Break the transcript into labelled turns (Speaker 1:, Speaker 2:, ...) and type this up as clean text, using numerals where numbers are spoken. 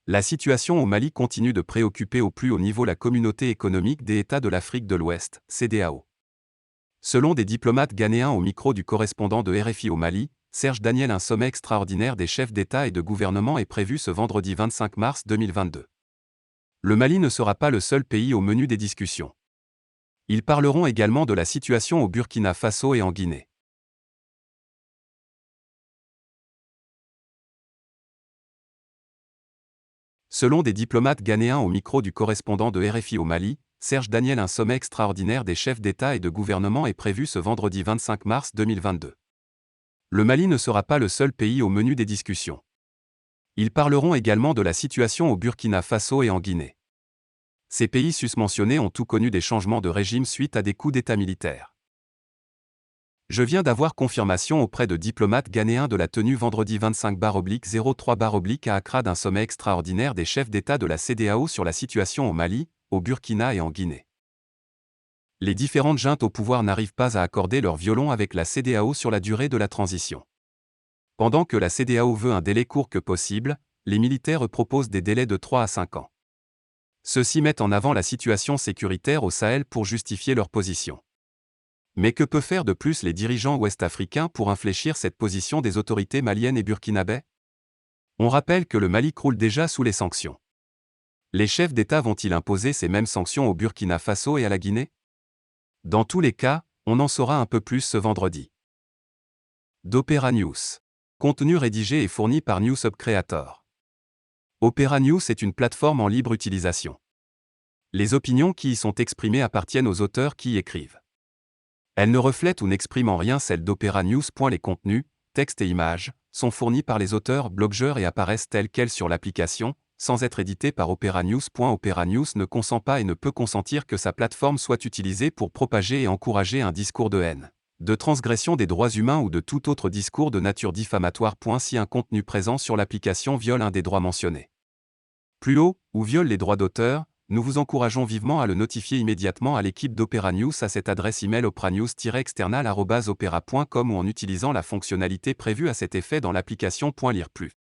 Speaker 1: La situation au Mali continue de préoccuper au plus haut niveau la communauté économique des États de l'Afrique de l'Ouest, CEDEAO. Selon des diplomates ghanéens au micro du correspondant de RFI au Mali, Serge Daniel, un sommet extraordinaire des chefs d'État et de gouvernement est prévu ce vendredi 25 mars 2022. Le Mali ne sera pas le seul pays au menu des discussions. Ils parleront également de la situation au Burkina Faso et en Guinée. Selon des diplomates ghanéens au micro du correspondant de RFI au Mali, Serge Daniel, un sommet extraordinaire des chefs d'État et de gouvernement est prévu ce vendredi 25 mars 2022. Le Mali ne sera pas le seul pays au menu des discussions. Ils parleront également de la situation au Burkina Faso et en Guinée. Ces pays susmentionnés ont tous connu des changements de régime suite à des coups d'État militaires. Je viens d'avoir confirmation auprès de diplomates ghanéens de la tenue vendredi 25/03/ à Accra d'un sommet extraordinaire des chefs d'État de la CEDEAO sur la situation au Mali, au Burkina et en Guinée. Les différentes juntes au pouvoir n'arrivent pas à accorder leur violon avec la CEDEAO sur la durée de la transition. Pendant que la CEDEAO veut un délai court que possible, les militaires proposent des délais de 3 à 5 ans. Ceux-ci mettent en avant la situation sécuritaire au Sahel pour justifier leur position. Mais que peut faire de plus les dirigeants ouest-africains pour infléchir cette position des autorités maliennes et burkinabais? On rappelle que le Mali croule déjà sous les sanctions. Les chefs d'État vont-ils imposer ces mêmes sanctions au Burkina Faso et à la Guinée? Dans tous les cas, on en saura un peu plus ce vendredi. D'Opera News. Contenu rédigé et fourni par News Hub Creator. Opera News est une plateforme en libre utilisation. Les opinions qui y sont exprimées appartiennent aux auteurs qui y écrivent. Elles ne reflètent ou n'expriment en rien celles d'Opera News. Les contenus, textes et images, sont fournis par les auteurs blogueurs et apparaissent tels quels sur l'application, sans être édités par Opera News. Opera News ne consent pas et ne peut consentir que sa plateforme soit utilisée pour propager et encourager un discours de haine, de transgression des droits humains ou de tout autre discours de nature diffamatoire. Si un contenu présent sur l'application viole un des droits mentionnés, plus haut, ou viole les droits d'auteur, nous vous encourageons vivement à le notifier immédiatement à l'équipe d'Opera News à cette adresse email opranews-external@opera.com ou en utilisant la fonctionnalité prévue à cet effet dans l'application. Lire plus.